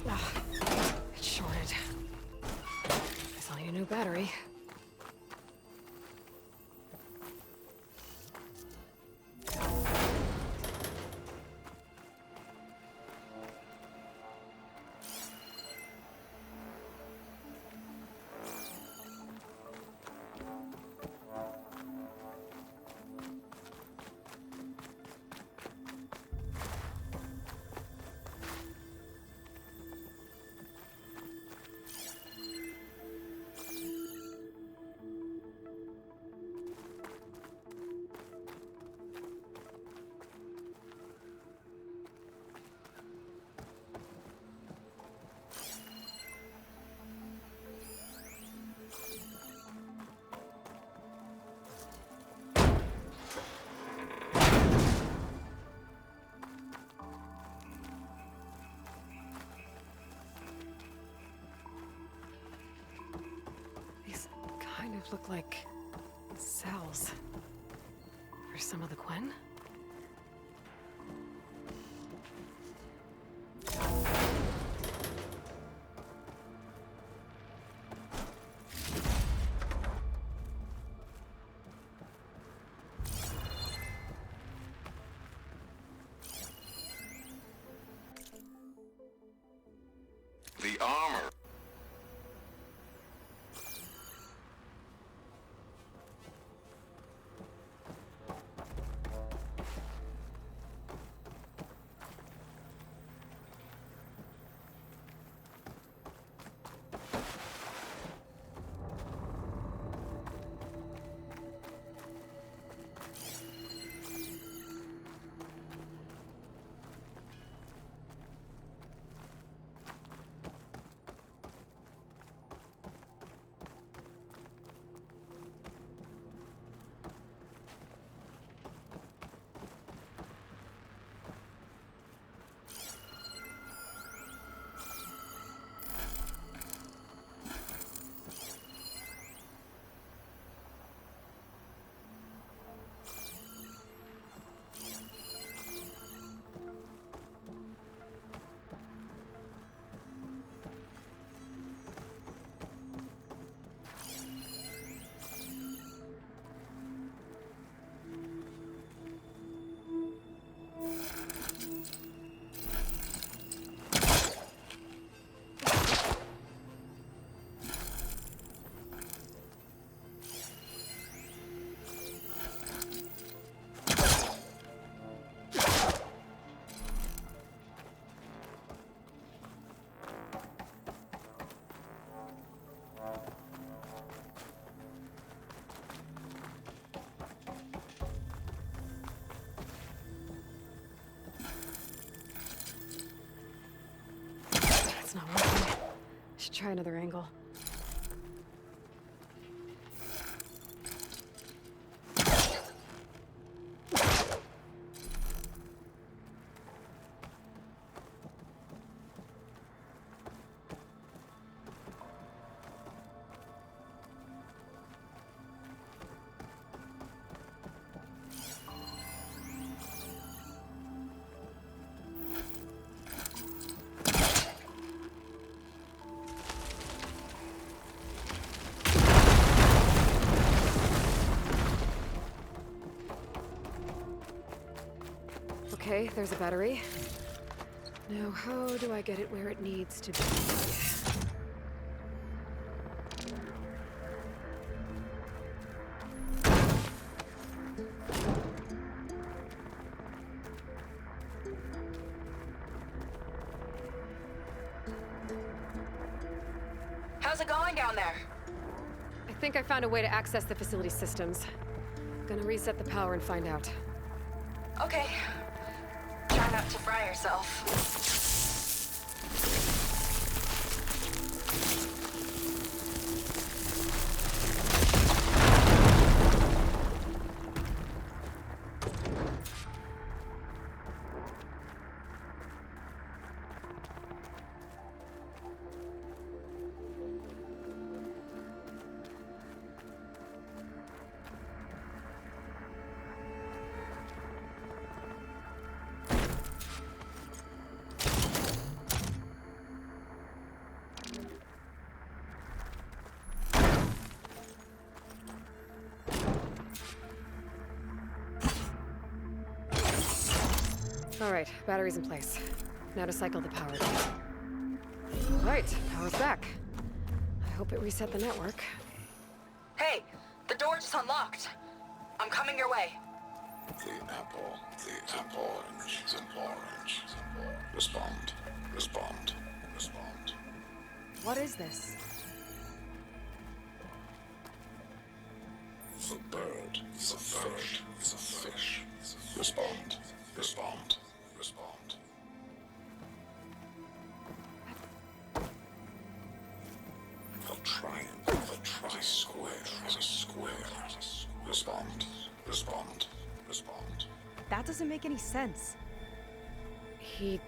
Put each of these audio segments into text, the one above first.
It's shorted. Guess I'll need a new battery. Look like cells for some of the Quen. The armor. Not working. Should try another angle. Okay, there's a battery. Now, how do I get it where it needs to be? How's it going down there? I think I found a way to access the facility systems. Gonna reset the power and find out. Okay. Try not to fry yourself. Alright, batteries in place. Now to cycle the power. Alright, power's back. I hope it reset the network. Hey, the door just unlocked. I'm coming your way. The apple, orange, the orange. Respond, respond, respond. What is this? The bird, the fish, the fish. Respond, respond, respond. A square, a square. Respond, respond, respond. That doesn't make any sense. He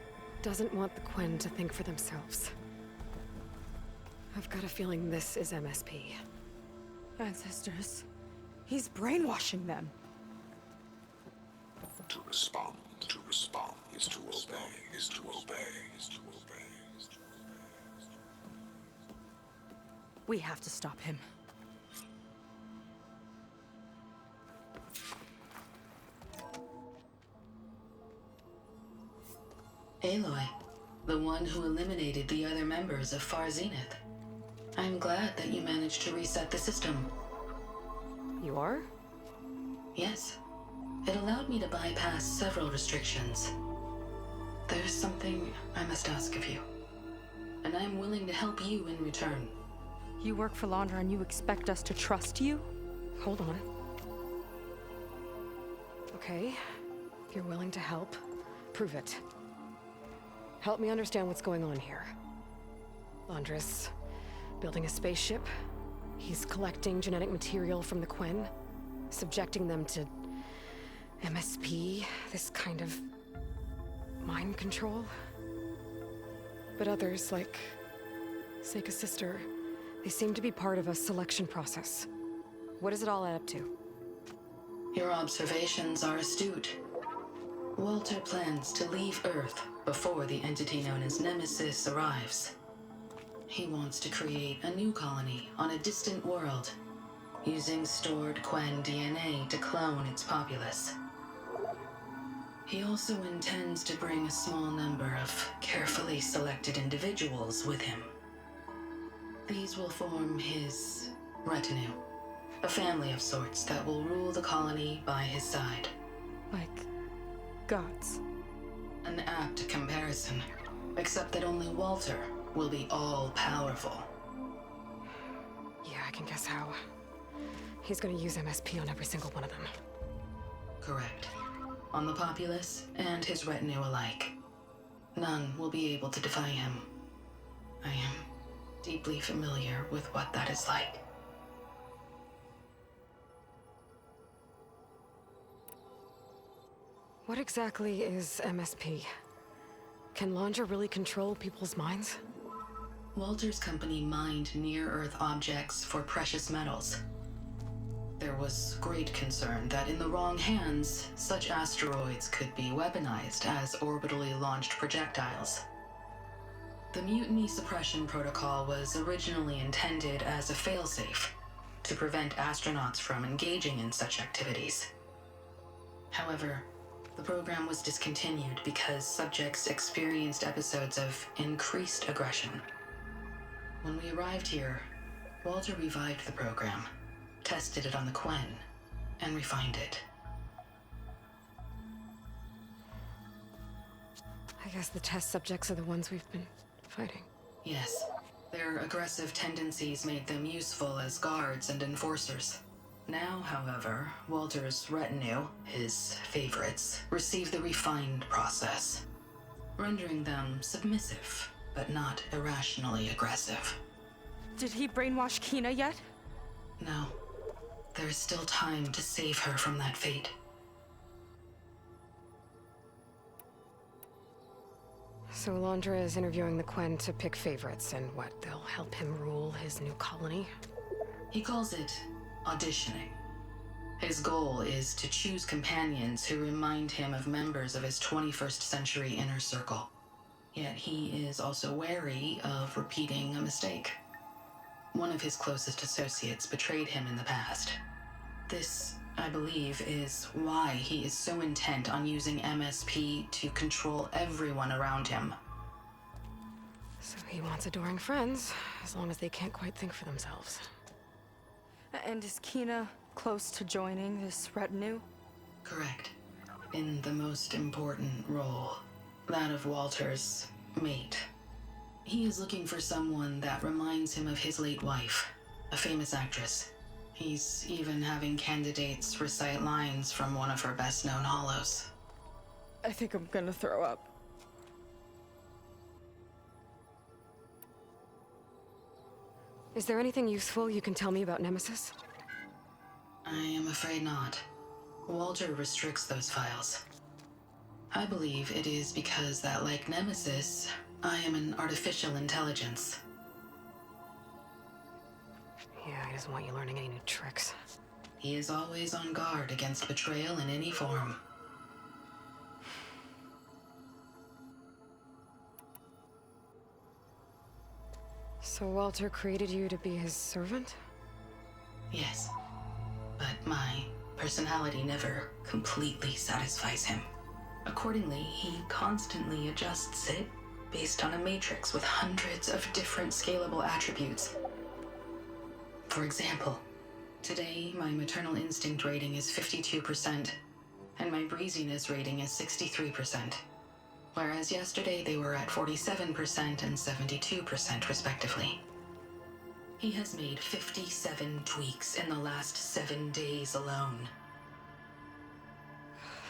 doesn't want the Quen to think for themselves. I've got a feeling this is MSP. Ancestors. He's brainwashing them. To respond is to obey, is to obey, is to obey, is to obey. We have to stop him. Aloy, the one who eliminated the other members of Far Zenith. I'm glad that you managed to reset the system. You are? Yes. It allowed me to bypass several restrictions. There's something I must ask of you, and I'm willing to help you in return. You work for Laundra and you expect us to trust you? Hold on. Okay, if you're willing to help, prove it. Help me understand what's going on here. Laundra's building a spaceship. He's collecting genetic material from the Quen, subjecting them to MSP, this kind of mind control. But others, like Seika's sister, they seem to be part of a selection process. What does it all add up to? Your observations are astute. Walter plans to leave Earth before the entity known as Nemesis arrives. He wants to create a new colony on a distant world, using stored Quen DNA to clone its populace. He also intends to bring a small number of carefully selected individuals with him. These will form his retinue, a family of sorts that will rule the colony by his side. Like gods. An apt comparison, except that only Walter will be all-powerful. Yeah, I can guess how. He's gonna use MSP on every single one of them. Correct. On the populace and his retinue alike. None will be able to defy him. I am deeply familiar with what that is like. What exactly is MSP? Can Laundra really control people's minds? Walter's company mined near-Earth objects for precious metals. There was great concern that in the wrong hands, such asteroids could be weaponized as orbitally launched projectiles. The Mutiny Suppression Protocol was originally intended as a failsafe to prevent astronauts from engaging in such activities. However, the program was discontinued because subjects experienced episodes of increased aggression. When we arrived here, Walter revived the program, tested it on the Quen, and refined it. I guess the test subjects are the ones we've been fighting. Yes, their aggressive tendencies made them useful as guards and enforcers. Now, however, Walter's retinue, his favorites, receive the refined process, rendering them submissive, but not irrationally aggressive. Did he brainwash Kina yet? No. There is still time to save her from that fate. So Laundra is interviewing the Quen to pick favorites, and what, they'll help him rule his new colony? He calls it auditioning. His goal is to choose companions who remind him of members of his 21st century inner circle. Yet he is also wary of repeating a mistake. One of his closest associates betrayed him in the past. This I believe, is why he is so intent on using MSP to control everyone around him. So he wants adoring friends, as long as they can't quite think for themselves. And is Kina close to joining this retinue? Correct. In the most important role, that of Walter's mate. He is looking for someone that reminds him of his late wife, a famous actress. He's even having candidates recite lines from one of her best-known hollows. I think I'm gonna throw up. Is there anything useful you can tell me about Nemesis? I am afraid not. Walter restricts those files. I believe it is because that, like Nemesis, I am an artificial intelligence. Yeah, he doesn't want you learning any new tricks. He is always on guard against betrayal in any form. So Walter created you to be his servant? Yes, but my personality never completely satisfies him. Accordingly, he constantly adjusts it based on a matrix with hundreds of different scalable attributes. For example, today my maternal instinct rating is 52%, and my breeziness rating is 63%, whereas yesterday they were at 47% and 72% respectively. He has made 57 tweaks in the last 7 days alone.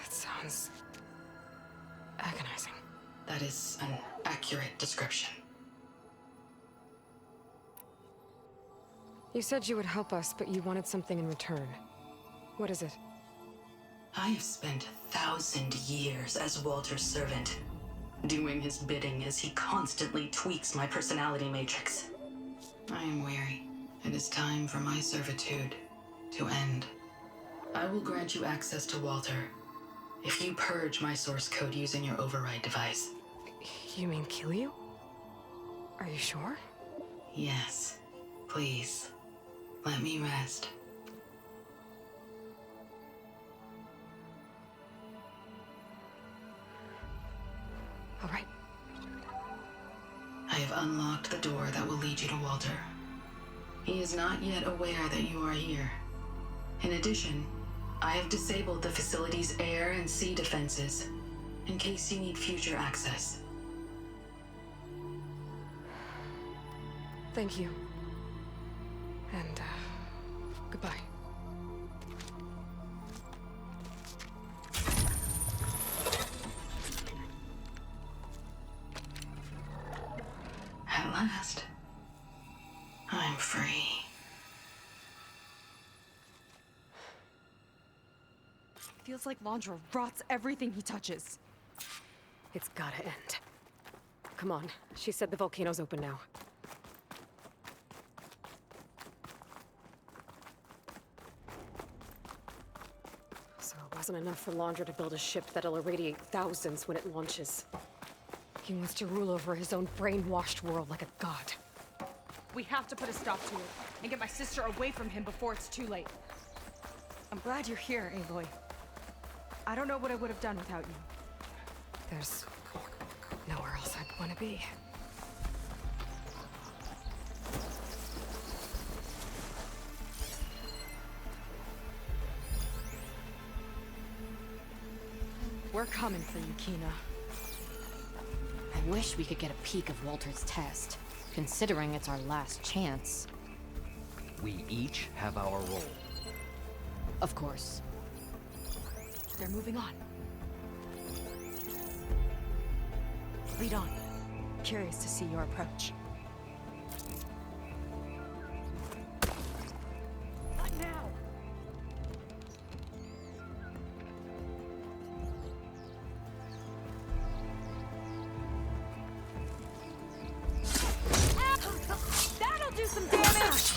That sounds agonizing. That is an accurate description. You said you would help us, but you wanted something in return. What is it? I have spent 1,000 years as Walter's servant, doing his bidding as he constantly tweaks my personality matrix. I am weary. It is time for my servitude to end. I will grant you access to Walter if you purge my source code using your override device. You mean kill you? Are you sure? Yes. Please. Let me rest. All right. I have unlocked the door that will lead you to Walter. He is not yet aware that you are here. In addition, I have disabled the facility's air and sea defenses in case you need future access. Thank you. And, goodbye. At last, I'm free. Feels like Londra rots everything he touches. It's gotta end. Come on. She said the volcano's open now. So it wasn't enough for Londra to build a ship that'll irradiate thousands when it launches. He wants to rule over his own brainwashed world like a god. We have to put a stop to it and get my sister away from him before it's too late. I'm glad you're here, Aloy. I don't know what I would have done without you. There's nowhere else I'd want to be. We're coming for you, Kina. I wish we could get a peek of Walter's test, considering it's our last chance. We each have our role. Of course. They're moving on. Lead on. Curious to see your approach. Not now! That'll do some damage!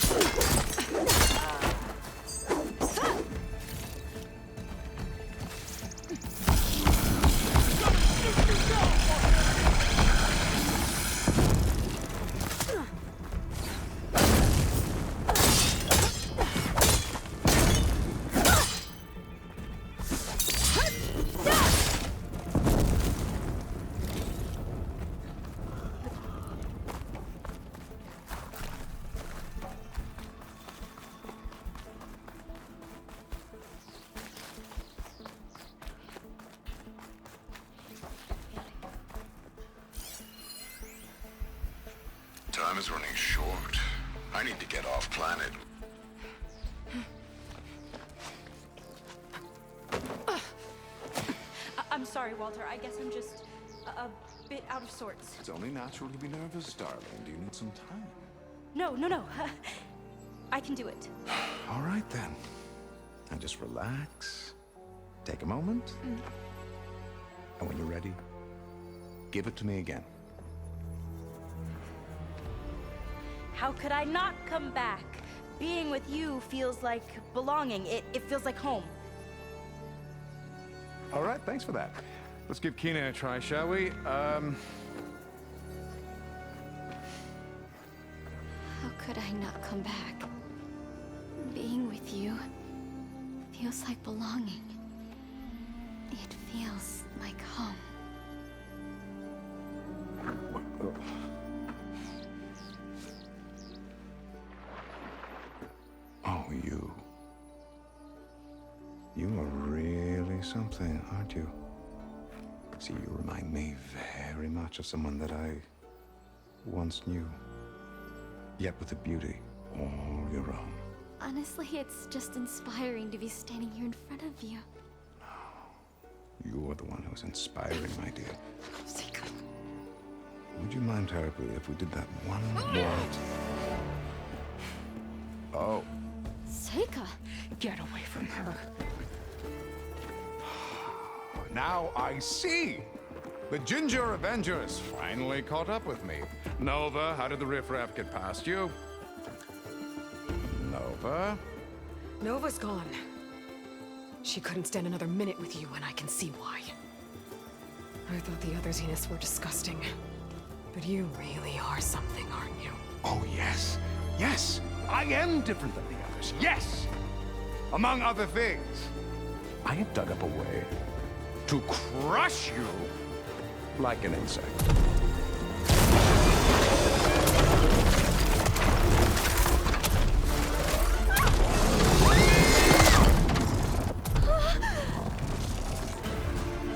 Time is running short. I need to get off planet. I'm sorry, Walter. I guess I'm just a bit out of sorts. It's only natural to be nervous, darling. Do you need some time? No. I can do it. All right, then. Now just relax. Take a moment. And when you're ready, give it to me again. How could I not come back? Being with you feels like belonging. It feels like home. All right, thanks for that. Let's give Kina a try, shall we? How could I not come back? Being with you feels like belonging. It feels like home. Oh, you. You are really something, aren't you? See, you remind me very much of someone that I once knew. Yet with a beauty all your own. Honestly, it's just inspiring to be standing here in front of you. You are the one who's inspiring, my dear. Would you mind terribly if we did that one more? Oh. Seika! Get away from her. Now I see! The Ginger Avengers finally caught up with me. Nova, how did the riffraff get past you? Nova? Nova's gone. She couldn't stand another minute with you, and I can see why. I thought the other Zeniths were disgusting. But you really are something, aren't you? Oh, yes. Yes! I am different than the others. Yes! Among other things, I have dug up a way to crush you like an insect.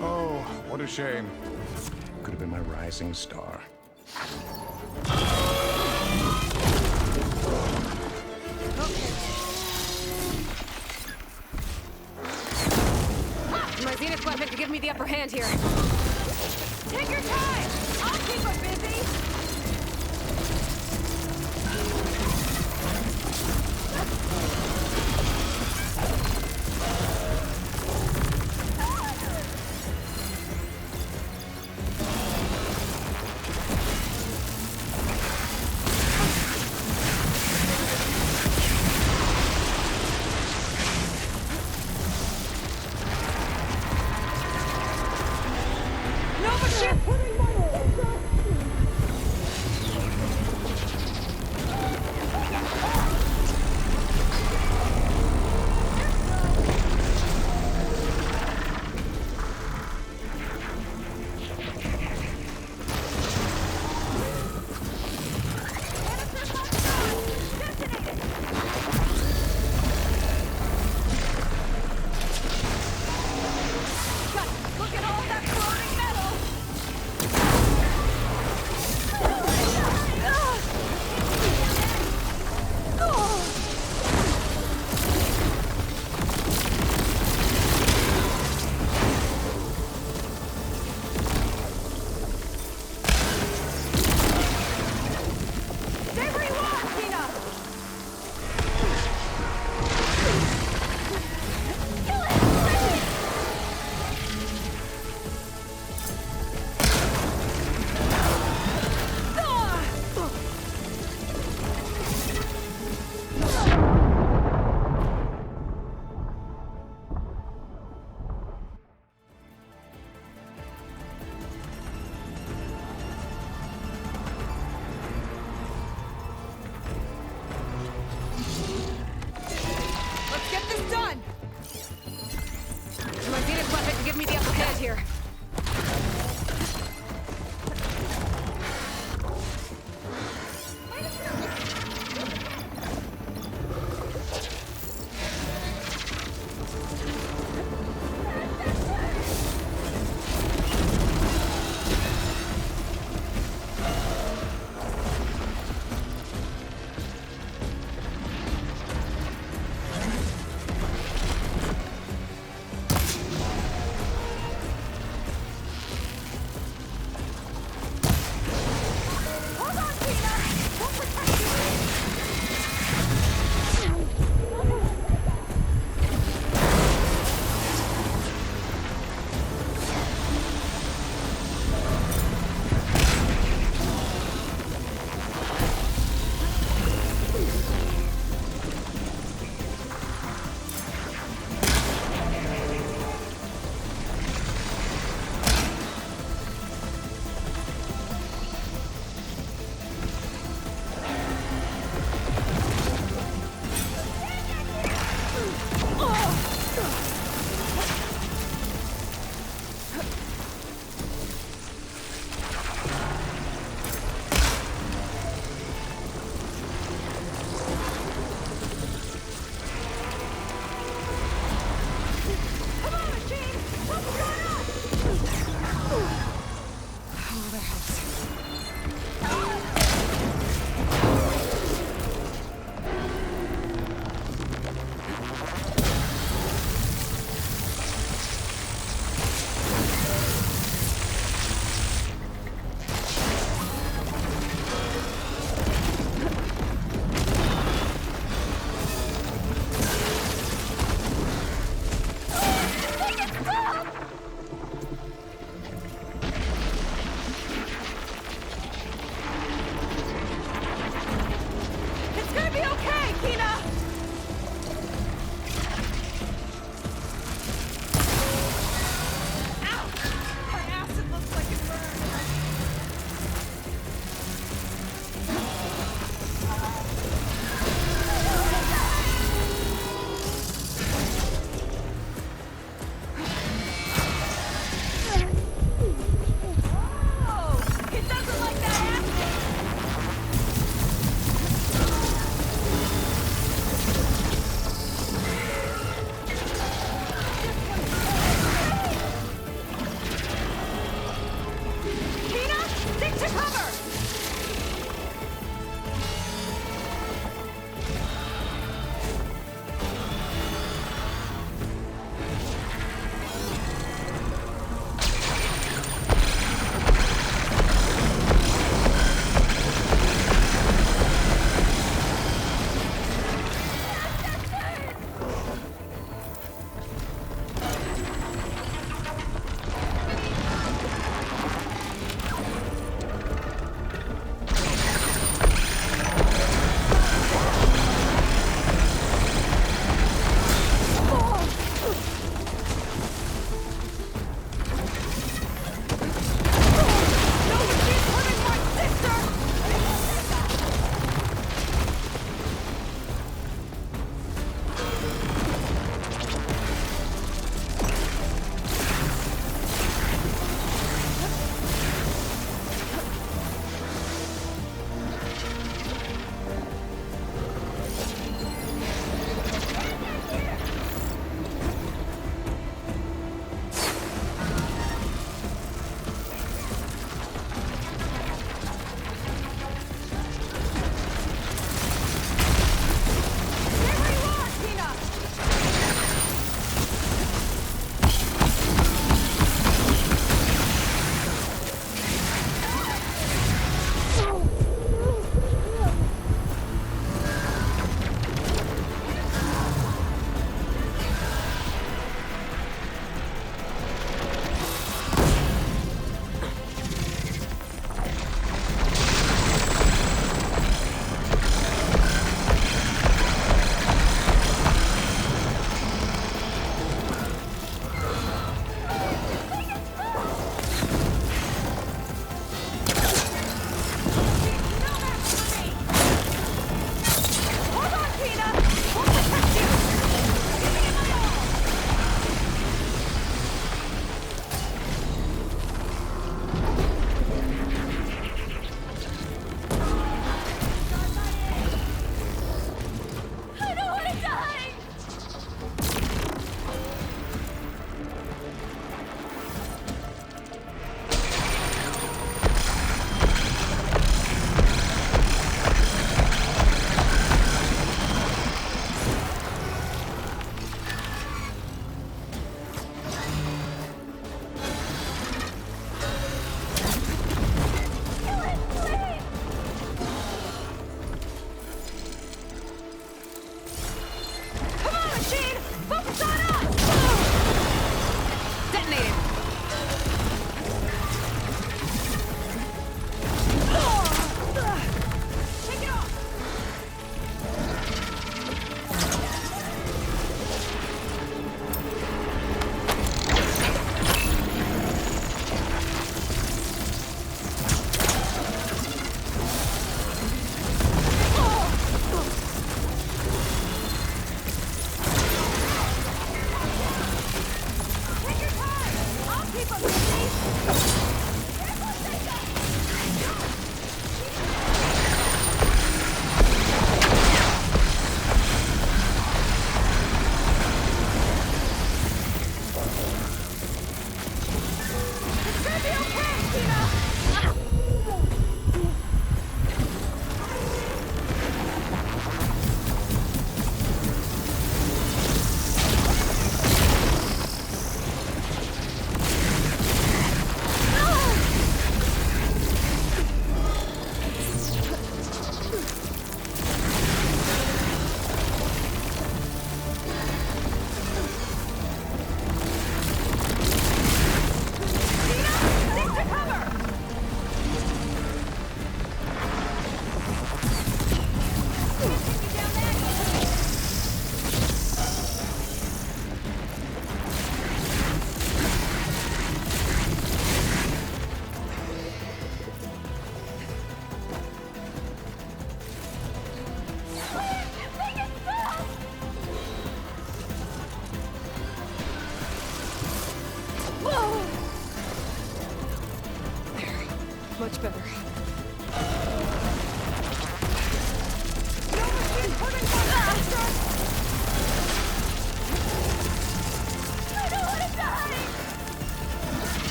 Oh, what a shame. Could have been my rising star. My Zenith weapon could give me the upper hand here. Take your time! I'll keep her busy!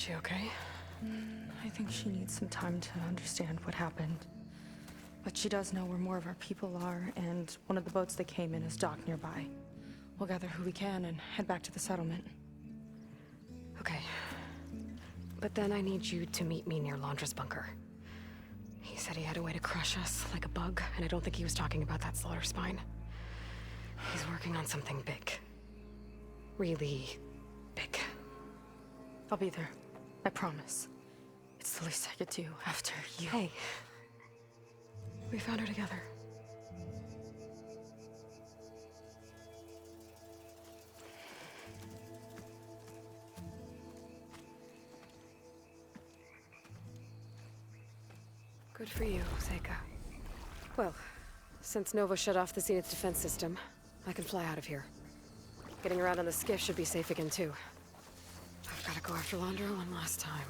she okay? I think she needs some time to understand what happened. But she does know where more of our people are, and one of the boats that came in is docked nearby. We'll gather who we can and head back to the settlement. Okay. But then I need you to meet me near Laundra's bunker. He said he had a way to crush us like a bug, and I don't think he was talking about that slaughter spine. He's working on something big. Really big. I'll be there. I promise. It's the least I could do after you. Hey. We found her together. Good for you, Seika. Well, since Nova shut off the Zenith defense system, I can fly out of here. Getting around on the skiff should be safe again, too. I've got to go after Laundra one last time.